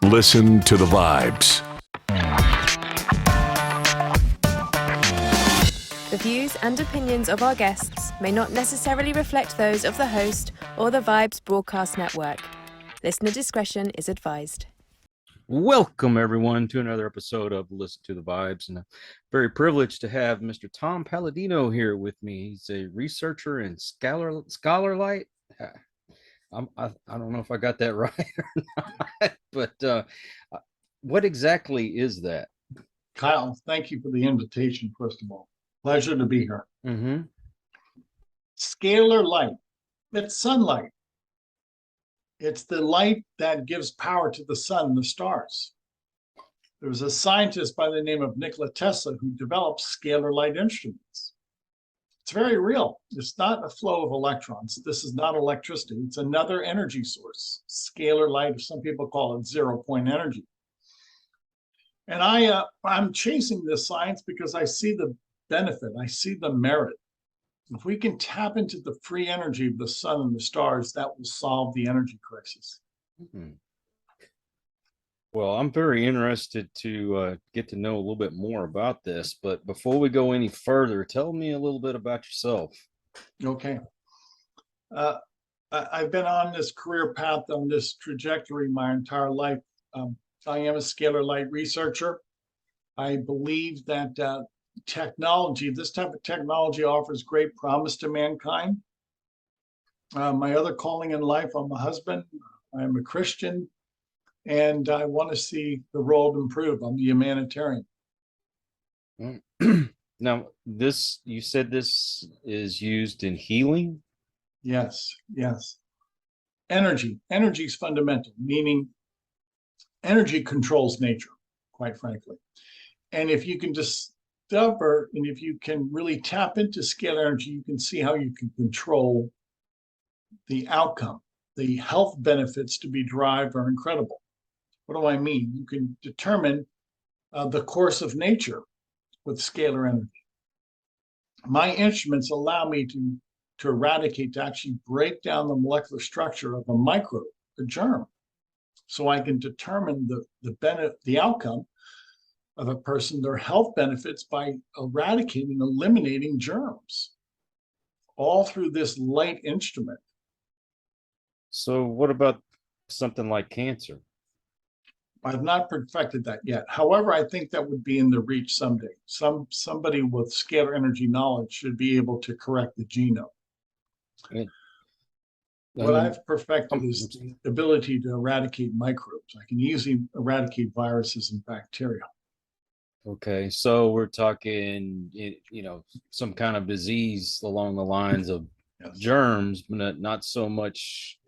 Listen to the vibes. The views and opinions of our guests may not necessarily reflect those of the host or the Vibes Broadcast Network. Listener discretion is advised. Welcome, everyone, to another episode of Listen to the Vibes. And I'm very privileged to have Mr. Tom Paladino here with me. He's a researcher in Scalar Light. I don't know if I got that right or not, but what exactly is that? Kyle, thank you for the invitation, first of all. Pleasure to be here. Mm-hmm. Scalar light, it's sunlight. It's the light that gives power to the sun and the stars. There was a scientist by the name of Nikola Tesla who developed scalar light instruments. It's very real. It's not a flow of electrons. This is not electricity. It's another energy source. Scalar light, some people call it zero-point energy. And I'm chasing this science because I see the benefit. I see the merit. If we can tap into the free energy of the sun and the stars, that will solve the energy crisis. Mm-hmm. Well, I'm very interested to get to know a little bit more about this. But before we go any further, tell me a little bit about yourself. Okay. I've been on this career path, on this trajectory my entire life. I am a scalar light researcher. I believe that technology, this type of technology, offers great promise to mankind. My other calling in life, I'm a husband, I'm a Christian, and I want to see the world improve. I'm a humanitarian. Now, you said this is used in healing? Yes. Energy is fundamental, meaning energy controls nature, quite frankly. And if you can discover, and if you can really tap into scalar energy, you can see how you can control the outcome. The health benefits to be derived are incredible. What do I mean? You can determine the course of nature with scalar energy. My instruments allow me to eradicate, to actually break down the molecular structure of a microbe, a germ, so I can determine the outcome of a person, their health benefits, by eradicating, eliminating germs, all through this light instrument. So what about something like cancer? I've not perfected that yet. However, I think that would be in the reach someday. Somebody with scalar energy knowledge should be able to correct the genome. What I've perfected is the ability to eradicate microbes. I can easily eradicate viruses and bacteria. Okay, so we're talking, some kind of disease along the lines of germs, but not so much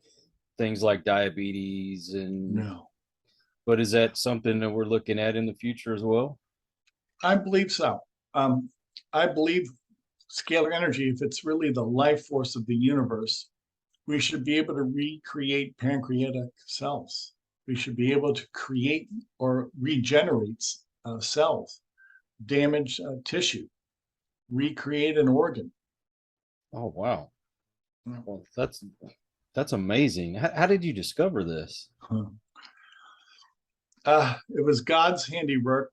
things like diabetes and. No. But is that something that we're looking at in the future as well? I believe so. I believe scalar energy, if it's really the life force of the universe, we should be able to recreate pancreatic cells. We should be able to create or regenerate cells, damage tissue, recreate an organ. Oh, wow. Well, that's amazing. How did you discover this? It was God's handiwork,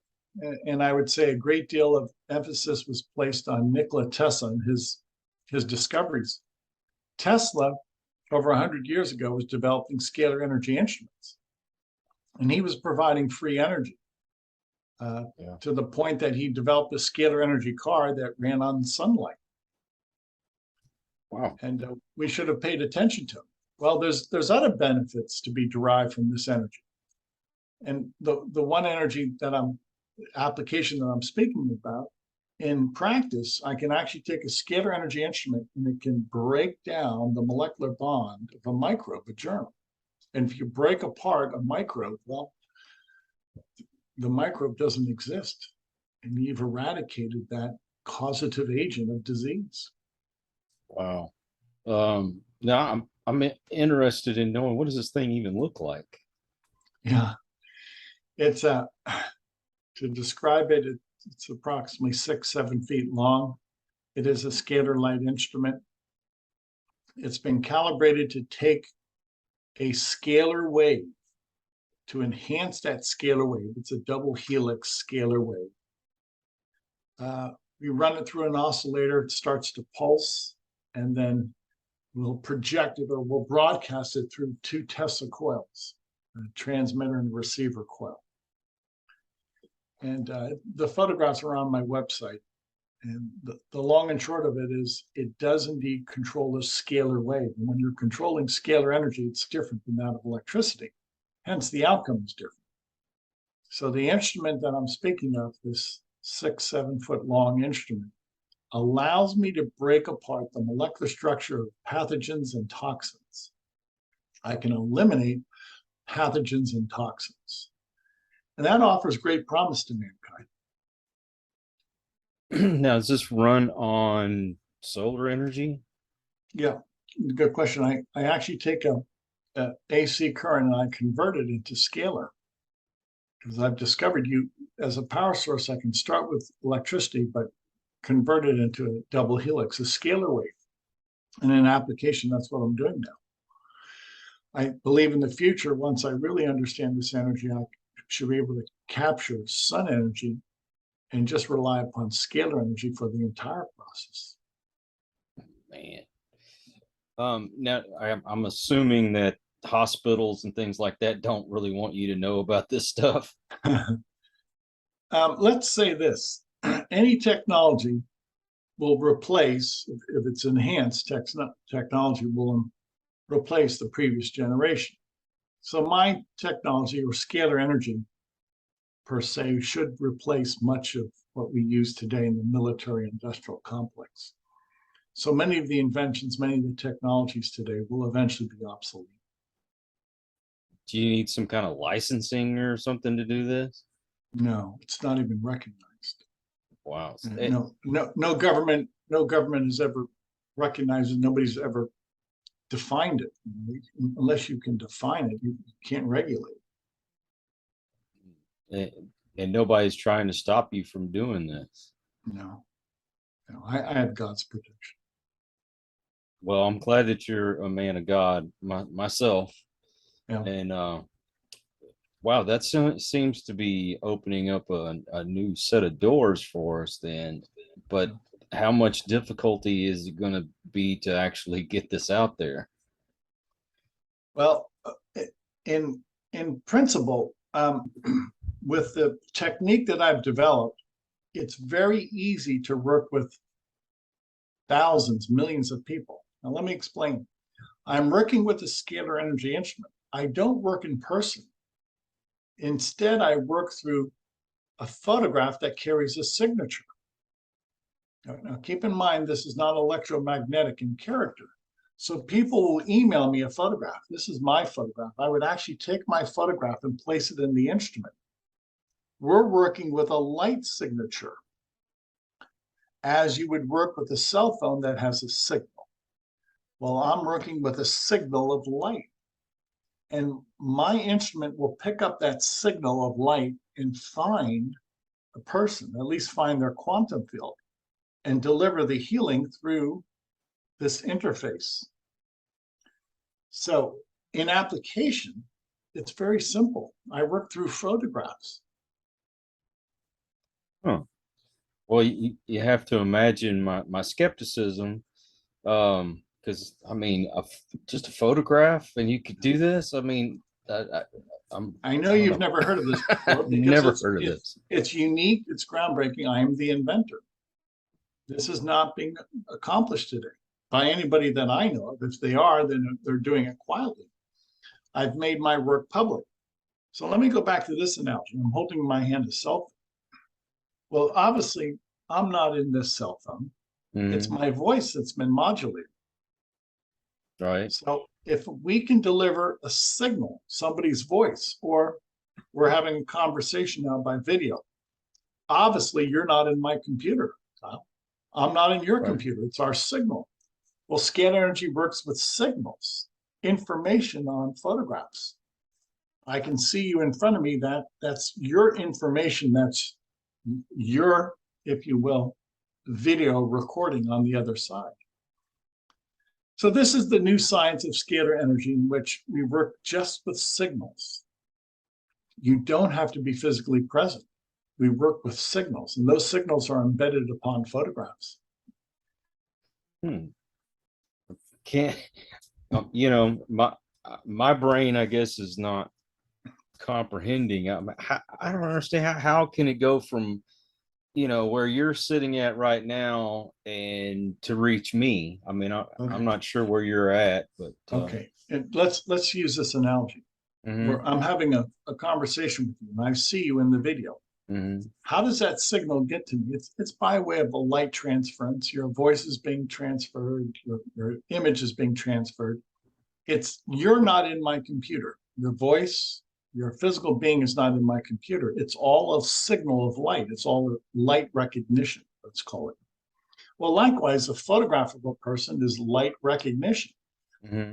and I would say a great deal of emphasis was placed on Nikola Tesla and his discoveries. Tesla, over 100 years ago, was developing scalar energy instruments, and he was providing free energy to the point that he developed a scalar energy car that ran on sunlight. Wow. And we should have paid attention to him. Well, there's other benefits to be derived from this energy. And the one application that I'm speaking about, in practice, I can actually take a scalar energy instrument and it can break down the molecular bond of a microbe, a germ. And if you break apart a microbe, well, the microbe doesn't exist. And you've eradicated that causative agent of disease. Wow. Now I'm interested in knowing, what does this thing even look like? Yeah. It's to describe it, it's approximately 6-7 feet long. It is a scalar light instrument. It's been calibrated to take a scalar wave to enhance that scalar wave. It's a double helix scalar wave. We run it through an oscillator, it starts to pulse, and then we'll project it or we'll broadcast it through 2 Tesla coils, a transmitter and receiver coil. And the photographs are on my website. And the long and short of it is it does indeed control a scalar wave. And when you're controlling scalar energy, it's different than that of electricity. Hence, the outcome is different. So the instrument that I'm speaking of, this 6-7 foot long instrument, allows me to break apart the molecular structure of pathogens and toxins. I can eliminate pathogens and toxins. And that offers great promise to mankind. Now, does this run on solar energy? Yeah, good question. I actually take a AC current and I convert it into scalar, because I've discovered as a power source, I can start with electricity, but convert it into a double helix, a scalar wave. And in application, that's what I'm doing now. I believe in the future, once I really understand this energy, I should be able to capture sun energy and just rely upon scalar energy for the entire process. Man. Now I'm assuming that hospitals and things like that don't really want you to know about this stuff. Let's say this: any technology will replace, if it's enhanced technology, will replace the previous generation. So my technology, or scalar energy per se, should replace much of what we use today in the military industrial complex. So many of the inventions, many of the technologies today will eventually be obsolete. Do you need some kind of licensing or something to do this? No, it's not even recognized. Wow. No government has ever recognized it. Nobody's ever defined it. Unless you can define it, you can't regulate it. And nobody's trying to stop you from doing this. No, I have God's protection. Well, I'm glad that you're a man of God, myself. Yeah. And wow, that seems to be opening up a new set of doors for us then. But how much difficulty is it going to be to actually get this out there? Well, in principle, with the technique that I've developed, it's very easy to work with thousands, millions of people. Now, let me explain. I'm working with a scalar energy instrument. I don't work in person. Instead, I work through a photograph that carries a signature. Now, keep in mind, this is not electromagnetic in character. So people will email me a photograph. This is my photograph. I would actually take my photograph and place it in the instrument. We're working with a light signature, as you would work with a cell phone that has a signal. Well, I'm working with a signal of light. And my instrument will pick up that signal of light and find a person, at least find their quantum field, and deliver the healing through this interface. So in application, it's very simple. I work through photographs. Huh. Well, you have to imagine my skepticism, because I mean, just a photograph and you could do this. I mean, I know you've never heard of this before. Never heard of this. It's unique. It's groundbreaking. I am the inventor. This is not being accomplished today by anybody that I know of. If they are, then they're doing it quietly. I've made my work public. So let me go back to this analogy. I'm holding in my hand a cell phone. Well, obviously, I'm not in this cell phone. It's my voice that's been modulated. Right. So if we can deliver a signal, somebody's voice, or we're having a conversation now by video, obviously you're not in my computer, Kyle. I'm not in your computer. It's our signal. Well, scalar energy works with signals, information on photographs. I can see you in front of me. That's your information. That's your, if you will, video recording on the other side. So this is the new science of scalar energy, in which we work just with signals. You don't have to be physically present. We work with signals, and those signals are embedded upon photographs. Can't my brain, I guess, is not comprehending. I don't understand how can it go from where you're sitting at right now and to reach me. I mean, I'm not sure where you're at, but okay. And let's use this analogy. Where I'm having a conversation with you, and I see you in the video. How does that signal get to me? It's by way of a light transference. Your voice is being transferred. Your image is being transferred. You're not in my computer. Your voice, your physical being is not in my computer. It's all a signal of light. It's all light recognition, let's call it. Well, likewise, a photograph of a person is light recognition.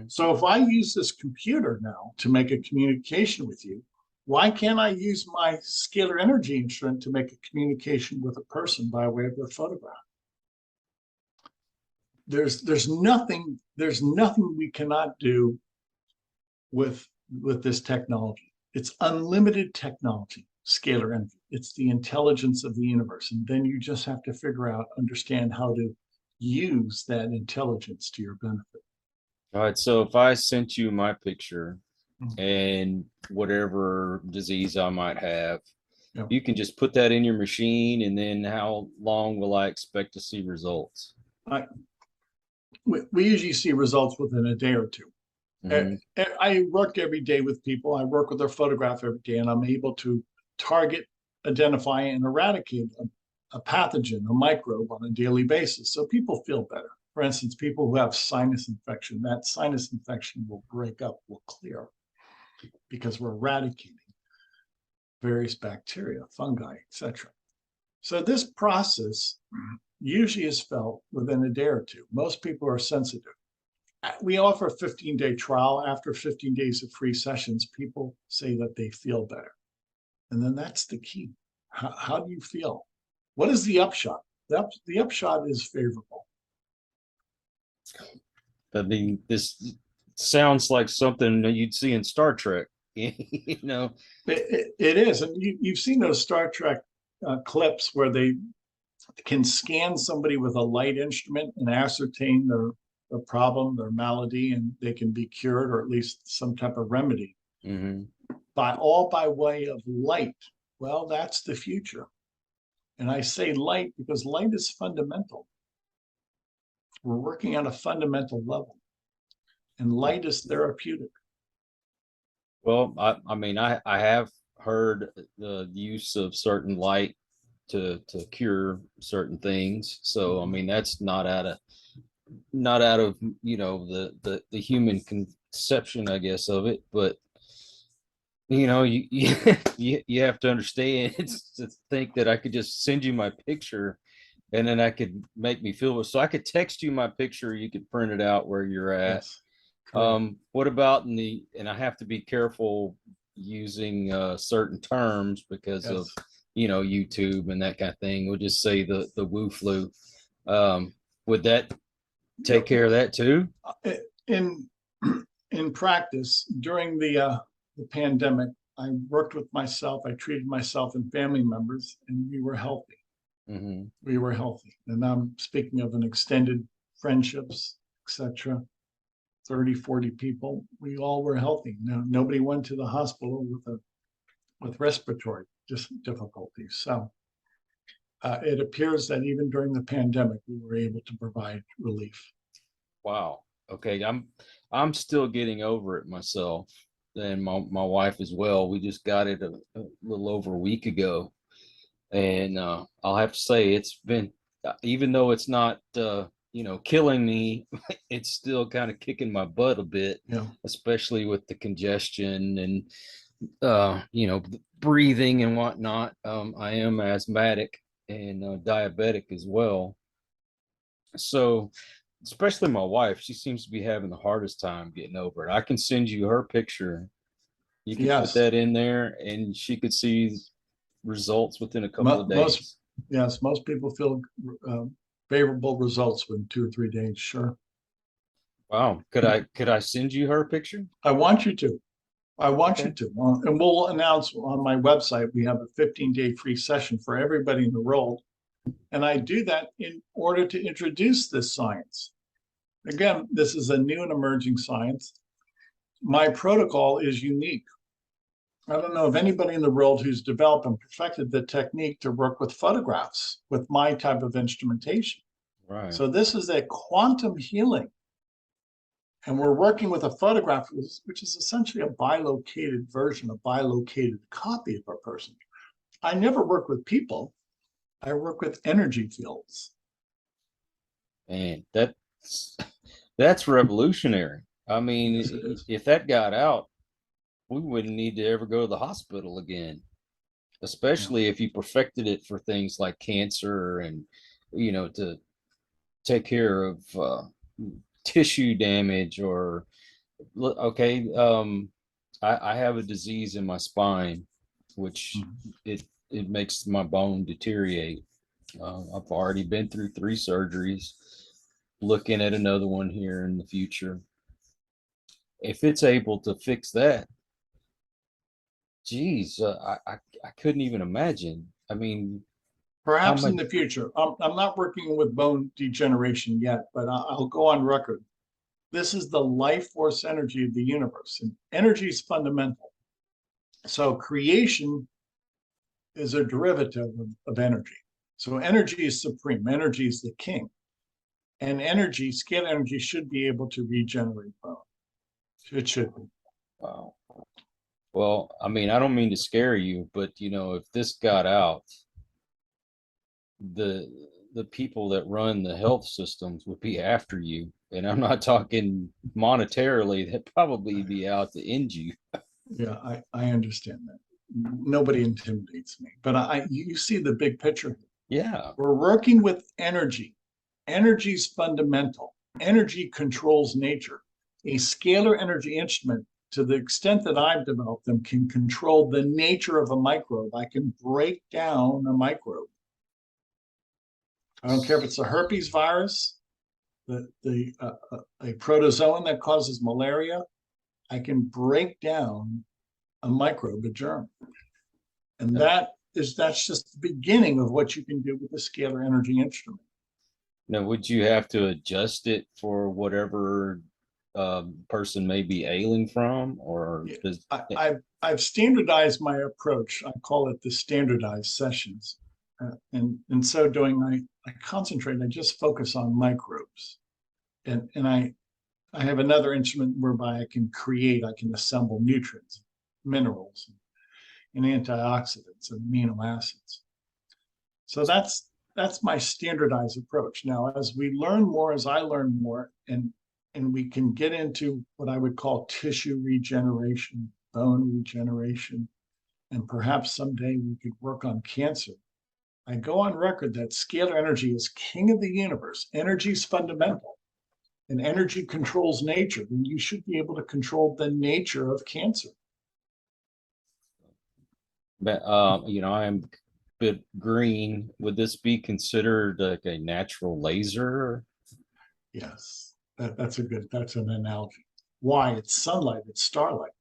So if I use this computer now to make a communication with you, why can't I use my scalar energy instrument to make a communication with a person by way of their photograph? There's nothing we cannot do with this technology. It's unlimited technology, scalar energy. It's the intelligence of the universe. And then you just have to understand how to use that intelligence to your benefit. all right, so if I sent you my picture and whatever disease I might have, you can just put that in your machine, and then how long will I expect to see results? We usually see results within a day or two. And I work every day with people. I work with their photograph every day, and I'm able to target, identify, and eradicate a pathogen, a microbe on a daily basis. So people feel better. For instance, people who have sinus infection, that sinus infection will break up, will clear, because we're eradicating various bacteria, fungi, etc. So this process usually is felt within a day or two. Most people are sensitive. We offer a 15-day trial. After 15 days of free sessions, people say that they feel better. And then that's the key. How do you feel? What is the upshot? The upshot is favorable. I mean, this sounds like something that you'd see in Star Trek. It is. And you've seen those Star Trek clips where they can scan somebody with a light instrument and ascertain their problem, their malady, and they can be cured, or at least some type of remedy, by way of light. Well, that's the future. And I say light because light is fundamental. We're working on a fundamental level, and light is therapeutic. Well, I mean, I have heard the use of certain light to cure certain things. So, I mean, that's not out of the human conception, I guess, of it. But you have to understand to think that I could just send you my picture, and then I could make me feel it. So I could text you my picture. You could print it out where you're at. Yes. What about and I have to be careful using certain terms because of YouTube and that kind of thing. We'll just say the woo flu. Would that take care of that too? In practice, during the pandemic, I worked with myself. I treated myself and family members, and we were healthy. We were healthy. And I'm speaking of an extended friendships, etc. 30, 40 people. We all were healthy. Nobody went to the hospital with respiratory difficulties. So it appears that even during the pandemic, we were able to provide relief. Wow. Okay. I'm still getting over it myself, and my wife as well. We just got it a little over a week ago, and I'll have to say it's been, even though it's not killing me, it's still kind of kicking my butt a bit, especially with the congestion and breathing and whatnot. I am asthmatic and diabetic as well. So especially my wife, she seems to be having the hardest time getting over it. I can send you her picture. You can put that in there, and she could see results within a couple of days. Most people feel favorable results within 2 or 3 days. Sure. Wow. Could I send you her picture? I want you to. I want Okay. you to. And we'll announce on my website, we have a 15-day free session for everybody in the world. And I do that in order to introduce this science. Again, this is a new and emerging science. My protocol is unique. I don't know of anybody in the world who's developed and perfected the technique to work with photographs with my type of instrumentation. Right. So this is a quantum healing. And we're working with a photograph, which is essentially a bilocated version, a bilocated copy of a person. I never work with people. I work with energy fields. Man, that's revolutionary. I mean, Yes, it is. if that got out, we wouldn't need to ever go to the hospital again, especially if you perfected it for things like cancer and, to take care of tissue damage or, okay, I have a disease in my spine, which it makes my bone deteriorate. I've already been through 3 surgeries, looking at another one here in the future. If it's able to fix that, geez, I couldn't even imagine. I mean, how Perhaps in much? the future. I'm not working with bone degeneration yet, but I'll go on record. This is the life force energy of the universe, and energy is fundamental. So creation is a derivative of energy. So energy is supreme. Energy is the king. And energy, scalar energy, should be able to regenerate bone. It should be. Wow. Well, I mean, I don't mean to scare you, but if this got out, the the people that run the health systems would be after you. And I'm not talking monetarily, they'd probably be out to end you. Yeah, I understand that. Nobody intimidates me, but you see the big picture. Yeah. We're working with energy. Energy is fundamental. Energy controls nature. A scalar energy instrument, to the extent that I've developed them, can control the nature of a microbe. I can break down a microbe. I don't care if it's a herpes virus, a protozoan that causes malaria. I can break down a microbe, a germ. And that's just the beginning of what you can do with a scalar energy instrument. Now, would you have to adjust it for whatever person may be ailing from, or does I've standardized my approach. I call it the standardized sessions. And in so doing, I concentrate, I just focus on microbes. And I have another instrument whereby I can assemble nutrients, minerals, and antioxidants and amino acids. So that's my standardized approach. Now, as we learn more, as I learn more, and we can get into what I would call tissue regeneration, bone regeneration, and perhaps someday we could work on cancer. I go on record that scalar energy is king of the universe. Energy is fundamental, and energy controls nature. And you should be able to control the nature of cancer. but I'm a bit green. Would this be considered like a natural laser? Yes, that's an analogy. Why? It's sunlight, it's starlight.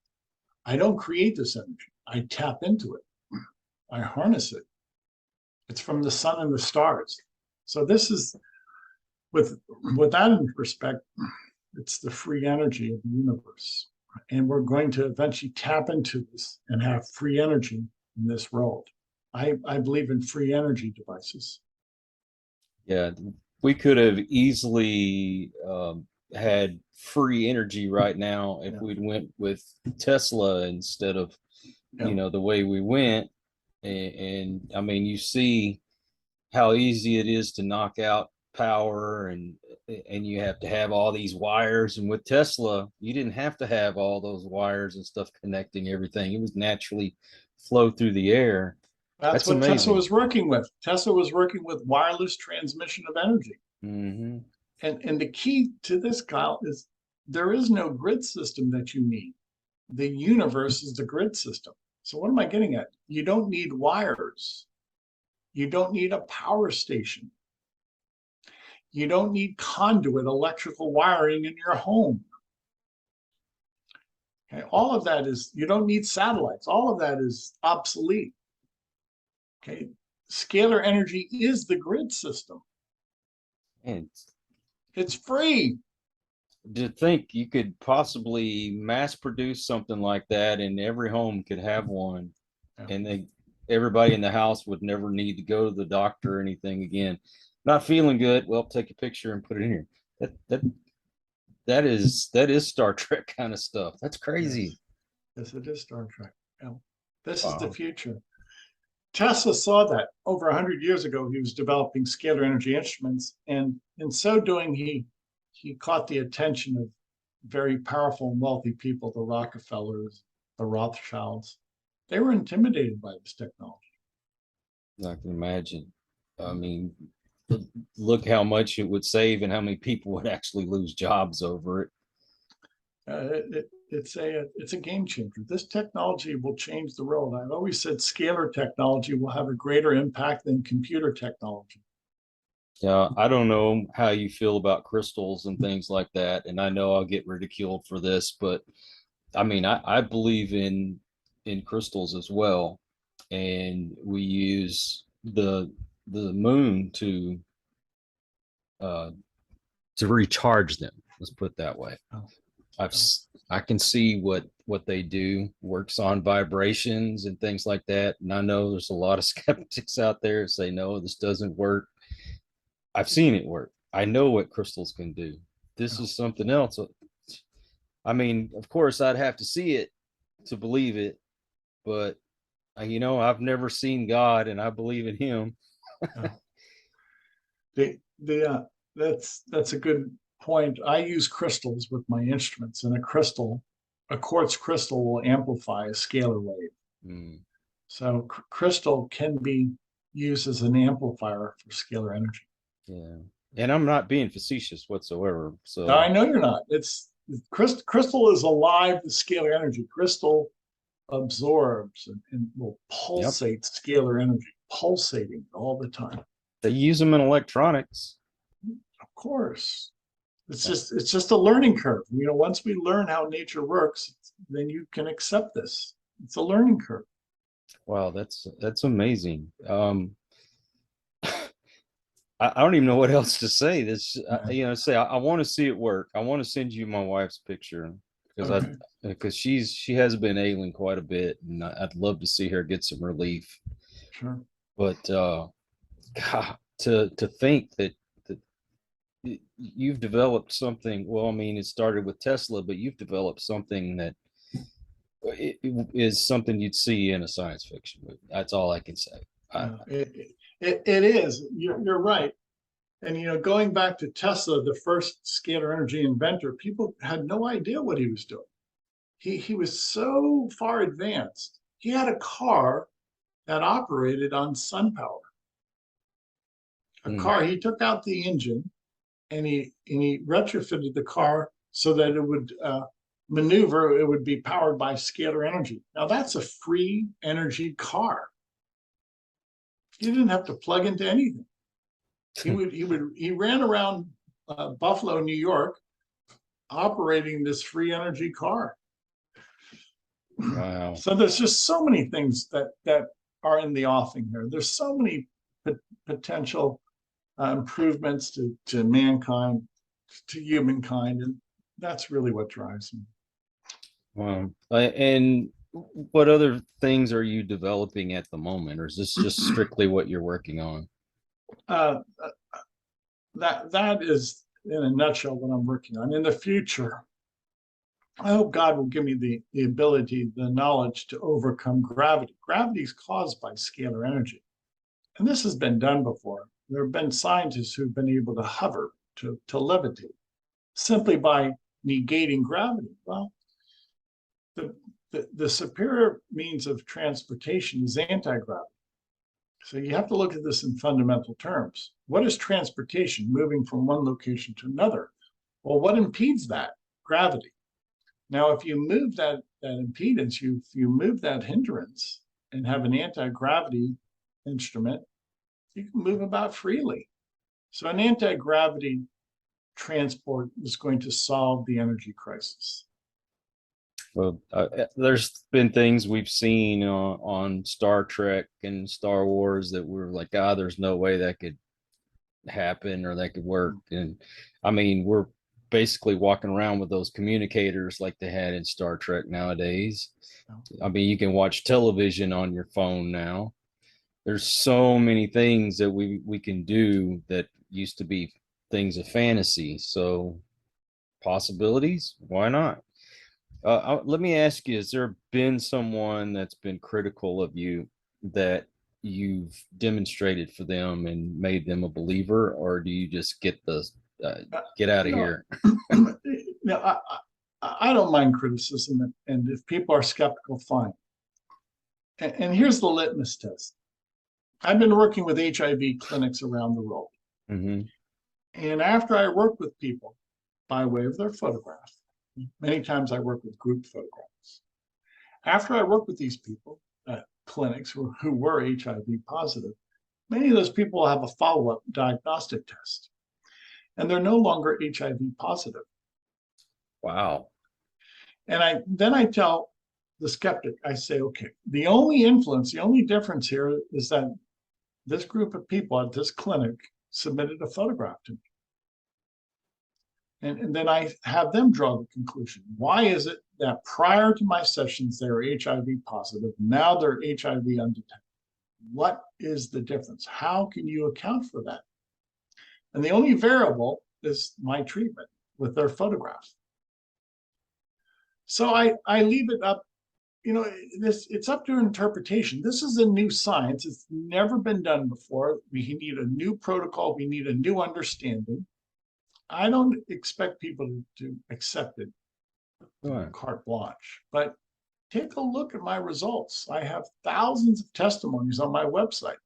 I don't create this energy. I tap into it. I harness it. It's from the sun and the stars. So this is, with that in perspective, it's the free energy of the universe. And we're going to eventually tap into this and have free energy in this world. I believe in free energy devices. Yeah, we could have easily had free energy right now if we'd went with Tesla instead of the way we went. And I mean, you see how easy it is to knock out power, and you have to have all these wires. And with Tesla, you didn't have to have all those wires and stuff connecting everything. It was naturally flow through the air. That's what amazing. Tesla was working with. Tesla was working with wireless transmission of energy. Mm-hmm. And the key to this, Kyle, is there is no grid system that you need. The universe is the grid system. So what am I getting at? You don't need wires. You don't need a power station. You don't need conduit electrical wiring in your home. Okay, all of that is, you don't need satellites. All of that is obsolete. Okay, scalar energy is the grid system. And It's free. to think you could possibly mass produce something like that and every home could have one, and everybody in the house would never need to go to the doctor or anything again. Not feeling good, well, take a picture and put it in here. That is Star Trek kind of stuff. That's crazy. Yes, it is Star Trek. This is the Wow. future. Tesla saw that over 100 years ago. He was developing scalar energy instruments, and in so doing, he caught the attention of very powerful and wealthy people, the Rockefellers, the Rothschilds. They were intimidated by this technology. I can imagine. I mean, look how much it would save and how many people would actually lose jobs over it. It's a game changer. This technology will change the world. I've always said scalar technology will have a greater impact than computer technology. Yeah, I don't know how you feel about crystals and things like that, and I know I'll get ridiculed for this, but I mean, I believe in crystals as well, and we use the moon uh, to recharge them. Let's put it that way. I can see what they do, works on vibrations and things like that. And I know there's a lot of skeptics out there that say, no, this doesn't work. I've seen it work. I know what crystals can do. This is something else. I mean, of course, I'd have to see it to believe it, but I've never seen God, and I believe in Him. That's a good point. I use crystals with my instruments, and a quartz crystal will amplify a scalar wave. Mm. So crystal can be used as an amplifier for scalar energy. Yeah, and I'm not being facetious whatsoever. So now, I know you're not. It's crystal is alive to scalar energy. Crystal absorbs and will pulsate scalar energy, pulsating all the time. They use them in electronics. Of course. It's just a learning curve. Once we learn how nature works, then you can accept this. It's a learning curve. Wow, that's amazing. I don't even know what else to say. This, I want to see it work. I want to send you my wife's picture because she has been ailing quite a bit, and I'd love to see her get some relief. Sure. But God, to think that you've developed something. Well, I mean, it started with Tesla, but you've developed something that it is something you'd see in a science fiction movie. That's all I can say. It is. You're right. And going back to Tesla, the first scalar energy inventor, people had no idea what he was doing. He was so far advanced. He had a car that operated on sun power. He took out the engine and he retrofitted the car so that it would maneuver. It would be powered by scalar energy. Now that's a free energy car. You didn't have to plug into anything. He ran around Buffalo, New York, operating this free energy car. Wow. So there's just so many things that are in the offing here. There's so many potential improvements to mankind, to humankind, and that's really what drives me. Wow. And what other things are you developing at the moment, or is this just strictly what you're working on? That is, in a nutshell, what I'm working on. In the future, I hope God will give me the ability, the knowledge to overcome gravity. Gravity is caused by scalar energy. And this has been done before. There have been scientists who've been able to hover, to levitate, simply by negating gravity. Well, the superior means of transportation is anti-gravity. So you have to look at this in fundamental terms. What is transportation? Moving from one location to another. Well, what impedes that? Gravity. Now, if you move that impedance, you move that hindrance and have an anti-gravity instrument, you can move about freely. So an anti-gravity transport is going to solve the energy crisis. Well, there's been things we've seen on Star Trek and Star Wars that we're like, there's no way that could happen or that could work. And I mean, we're basically walking around with those communicators like they had in Star Trek nowadays. I mean, you can watch television on your phone now. There's so many things that we can do that used to be things of fantasy. So possibilities, why not? Let me ask you, has there been someone that's been critical of you that you've demonstrated for them and made them a believer, or do you just get get out of here? No, I don't mind criticism, and if people are skeptical, fine. And here's the litmus test. I've been working with HIV clinics around the world. Mm-hmm. And after I work with people by way of their photograph, many times I work with group photographs. After I work with these people at clinics who were HIV positive, many of those people will have a follow-up diagnostic test, and they're no longer HIV positive. Wow. And then I tell the skeptic, I say, okay, the only difference here is that this group of people at this clinic submitted a photograph to me. And then I have them draw the conclusion. Why is it that prior to my sessions, they were HIV positive, now they're HIV undetected? What is the difference? How can you account for that? And the only variable is my treatment with their photograph. So I leave it up, it's up to interpretation. This is a new science. It's never been done before. We need a new protocol. We need a new understanding. I don't expect people to accept it carte blanche, but take a look at my results. I have thousands of testimonies on my website.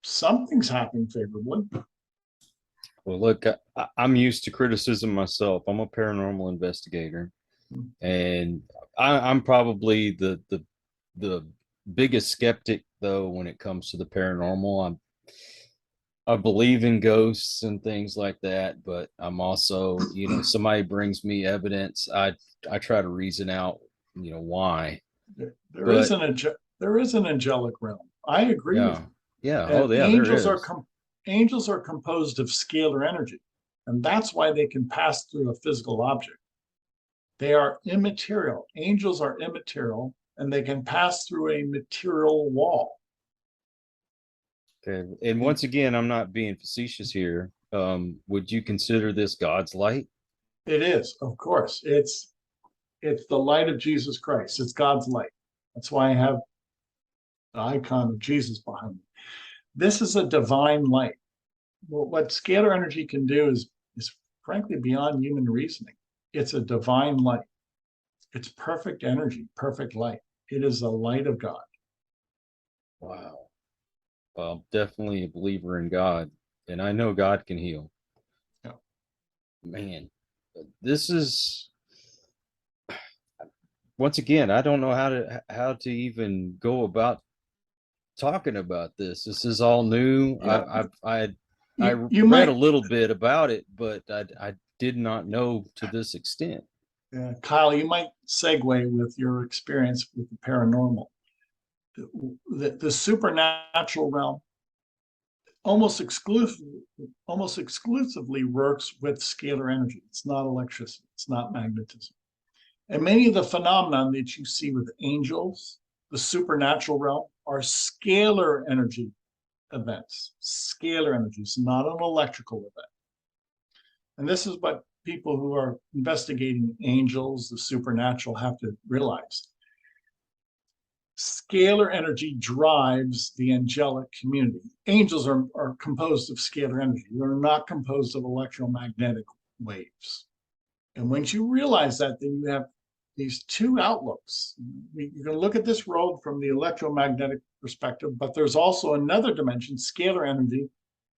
Something's happening favorably. Well, look, I'm used to criticism myself. I'm a paranormal investigator, and I'm probably the biggest skeptic, though, when it comes to the paranormal. I believe in ghosts and things like that, but I'm also, somebody brings me evidence, I try to reason out, why. There is an angelic realm. I agree with you. Yeah. And Oh, yeah. Angels are composed of scalar energy, and that's why they can pass through a physical object. They are immaterial. Angels are immaterial, and they can pass through a material wall. Okay. And once again, I'm not being facetious here. Would you consider this God's light? It is, of course. It's the light of Jesus Christ. It's God's light. That's why I have the icon of Jesus behind me. This is a divine light. What scalar energy can do is frankly beyond human reasoning. It's a divine light. It's perfect energy, perfect light. It is the light of God. Wow. Well, I'm definitely a believer in God, and I know God can heal. Yeah. Man, this is, once again, I don't know how to even go about talking about this. This is all new. Yeah. I might read a little bit about it, but I did not know to this extent. Kyle, you might segue with your experience with the paranormal. The supernatural realm almost exclusively works with scalar energy. It's not electricity. It's not magnetism. And many of the phenomena that you see with angels, the supernatural realm, are scalar energy events. Scalar energy. It's not an electrical event. And this is what people who are investigating angels, the supernatural, have to realize. Scalar energy drives the angelic community. Angels are composed of scalar energy. They're not composed of electromagnetic waves. And once you realize that, then you have these two outlooks. You can look at this world from the electromagnetic perspective, but there's also another dimension, scalar energy,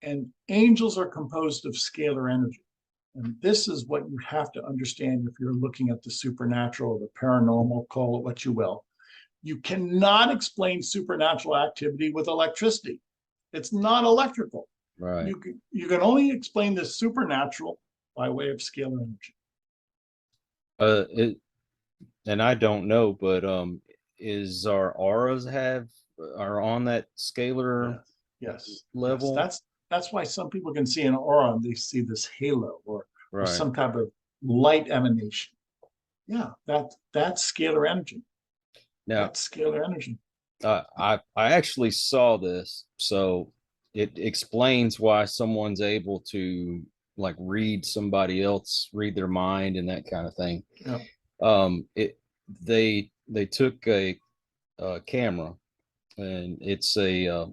and angels are composed of scalar energy. And this is what you have to understand if you're looking at the supernatural, the paranormal, call it what you will. You cannot explain supernatural activity with electricity. It's not electrical. Right. You can only explain the supernatural by way of scalar energy. and I don't know, but is our auras are on that scalar Yes. level? That's why some people can see an aura and they see this halo or Right. some type of light emanation. Yeah, that's scalar energy. Now, That's scalar energy. I actually saw this, so it explains why someone's able to like read somebody else, read their mind, and that kind of thing. Yeah. It they took a camera, and it's uh,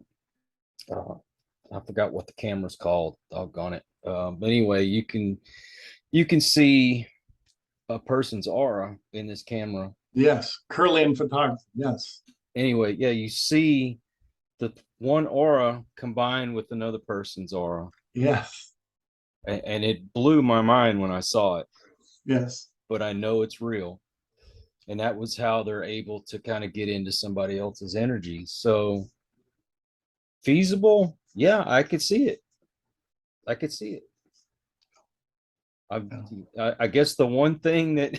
I forgot what the camera's called. Doggone it. But anyway, you can see a person's aura in this camera. Yes. Kirlian photography. Yes. Anyway, yeah, you see the one aura combined with another person's aura, Yes. and it blew my mind when I saw it. Yes. But I know it's real, and that was how they're able to kind of get into somebody else's energy. So feasible, yeah, I could see it. I could see it. I guess the one thing that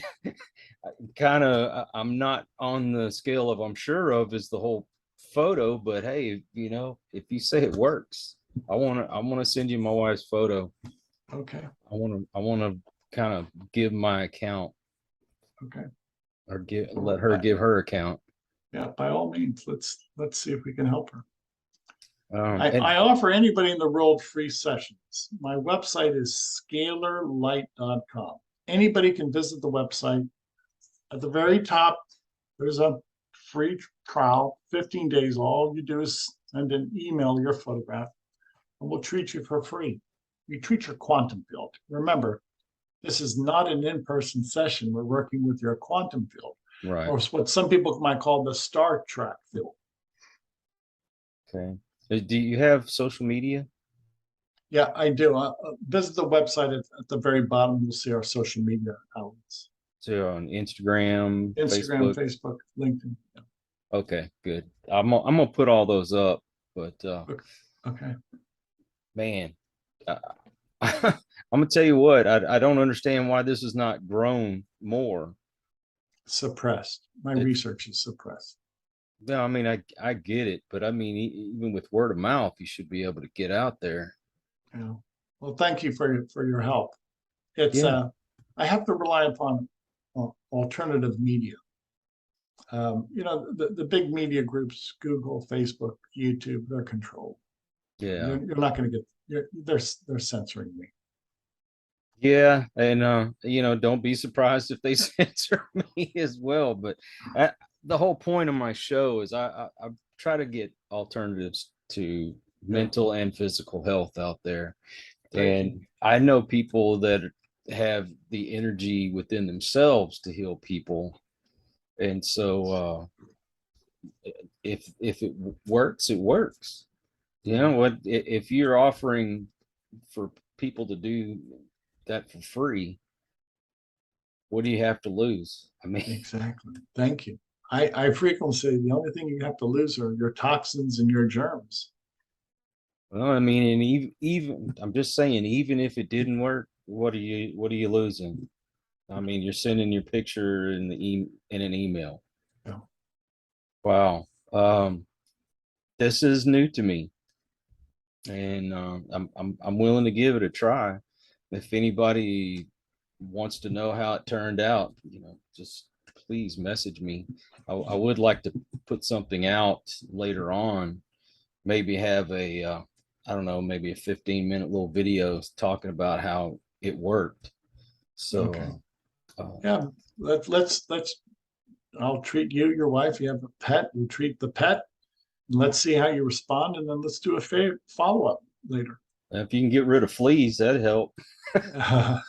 kind of I'm not on the scale of I'm sure of is the whole photo, but hey, if you say it works, I want to send you my wife's photo. Okay. I want to kind of give my account, Okay. or let her give her account. Yeah, by all means, let's see if we can help her. And I offer anybody in the world free sessions. My website is scalarlight.com. Anybody can visit the website. At the very top, there's a free trial, 15 days. All you do is send an email your photograph, and we'll treat you for free. We treat your quantum field. Remember, this is not an in-person session. We're working with your quantum field, right. or what some people might call the Star Trek field. Okay. Do you have social media? Yeah, I do. Visit the website at the very bottom. You'll see our social media outlets. So on Instagram, Facebook, LinkedIn. Yeah. Okay, good. I'm gonna put all those up, but Okay. man, I'm gonna tell you what, I don't understand why this has not grown more. Suppressed. My research is suppressed. No, I mean I get it, but I mean even with word of mouth, you should be able to get out there. Yeah. Well, thank you for your help. It's I have to rely upon alternative media. The big media groups, Google, Facebook, YouTube, they're controlled. Yeah. You're not going to get. They're censoring me. Yeah, and don't be surprised if they censor me as well. But the whole point of my show is I try to get alternatives to mental and physical health out there. And I know people that have the energy within themselves to heal people. And so if it works, it works. You know what? If you're offering for people to do that for free, what do you have to lose? I mean, exactly. Thank you. I frequently say the only thing you have to lose are your toxins and your germs. well, I mean, and even I'm just saying, even if it didn't work, what are you losing? I mean, you're sending your picture in an email. Yeah. Wow. This is new to me, and I'm willing to give it a try. If anybody wants to know how it turned out, just please message me. I would like to put something out later on, maybe have I don't know, maybe a 15-minute little video talking about how it worked. So, okay. Yeah, let's I'll treat you, your wife. You have a pet, we'll treat the pet. Let's see how you respond, and then let's do a follow-up later. if you can get rid of fleas, that'd help. No,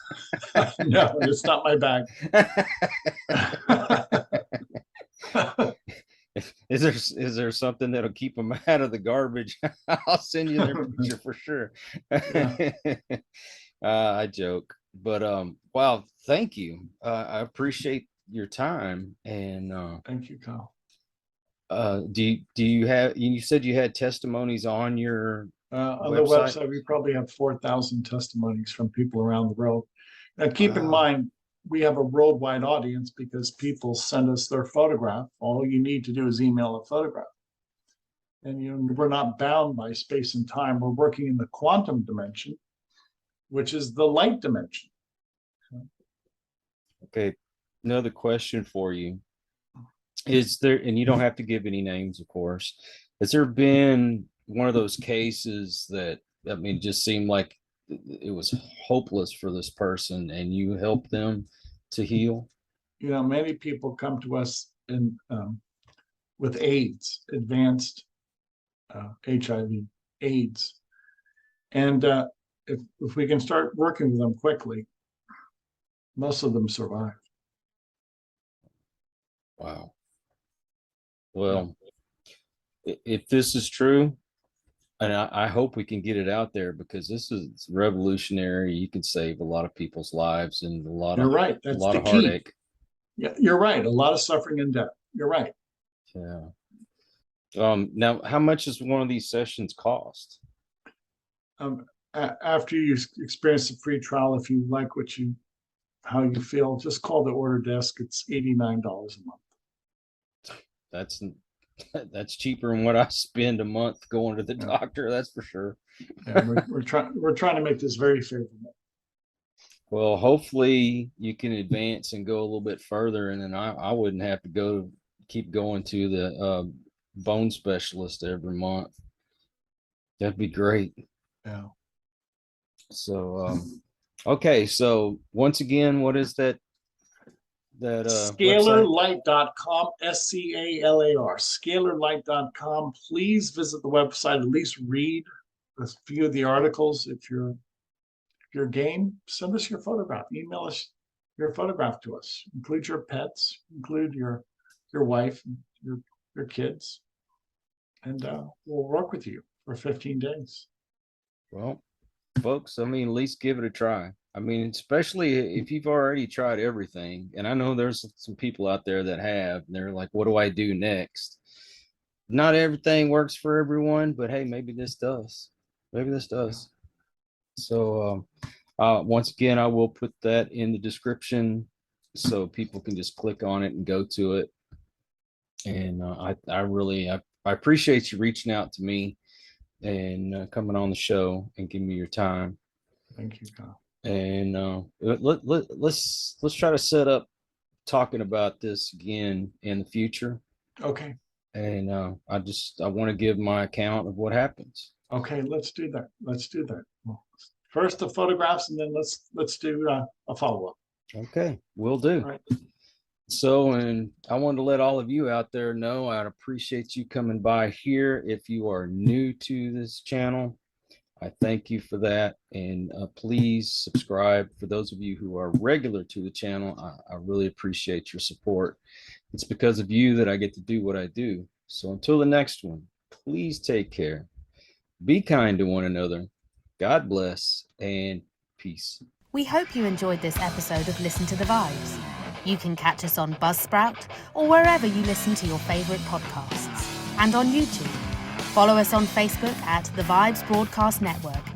it's not my bag. Is there something that'll keep them out of the garbage? I'll send you their picture for sure. I joke, but wow, thank you. I appreciate your time, and thank you, Kyle. Do you have? You said you had testimonies on your on the website. We probably have 4,000 testimonies from people around the world. Now, keep in mind, we have a worldwide audience because people send us their photograph. All you need to do is email a photograph. And we're not bound by space and time. We're working in the quantum dimension, which is the light dimension. Okay, another question for you. Is there, and you don't have to give any names, of course, has there been one of those cases that, I mean, it just seemed like it was hopeless for this person and you helped them to heal? Many people come to us with AIDS, advanced HIV, AIDS. And if we can start working with them quickly, most of them survive. Wow. Well, if this is true, and I hope we can get it out there, because this is revolutionary. You can save a lot of people's lives and a lot You're right. That's a lot the of key. heartache. Yeah, you're right. A lot of suffering and death. You're right. Yeah. Now, how much does one of these sessions cost? After you experience the free trial, if you like how you feel, just call the order desk. It's $89 a month. That's cheaper than what I spend a month going to the doctor. That's for sure. Yeah, we're trying to make this very favorable. Well, hopefully you can advance and go a little bit further, and then I wouldn't have to keep going to the bone specialist every month. That'd be great. Yeah. So, okay. So once again, what is that? Scalarlight.com, SCALAR, scalarlight.com. Please visit the website, at least read a few of the articles. If you're game, send us your photograph. Email us your photograph to us. Include your pets, include your wife, your kids, and we'll work with you for 15 days. Well, folks, I mean, at least give it a try. I mean, especially if you've already tried everything. And I know there's some people out there that have, and they're like, what do I do next? Not everything works for everyone, but hey, maybe this does. Maybe this does. So once again, I will put that in the description so people can just click on it and go to it. And I appreciate you reaching out to me and coming on the show and giving me your time. Thank you, Kyle. And let's try to set up talking about this again in the future. Okay. And I want to give my account of what happens. Okay, let's do that. Well, first the photographs, and then let's do a follow-up. Okay, will do. All right. So, and I wanted to let all of you out there know I'd appreciate you coming by here. If you are new to this channel, I thank you for that. And please subscribe. For those of you who are regular to the channel, I really appreciate your support. It's because of you that I get to do what I do. So until the next one, please take care. Be kind to one another. God bless and peace. We hope you enjoyed this episode of Listen to the Vibes. You can catch us on Buzzsprout or wherever you listen to your favorite podcasts, and on YouTube. Follow us on Facebook at The Vibes Broadcast Network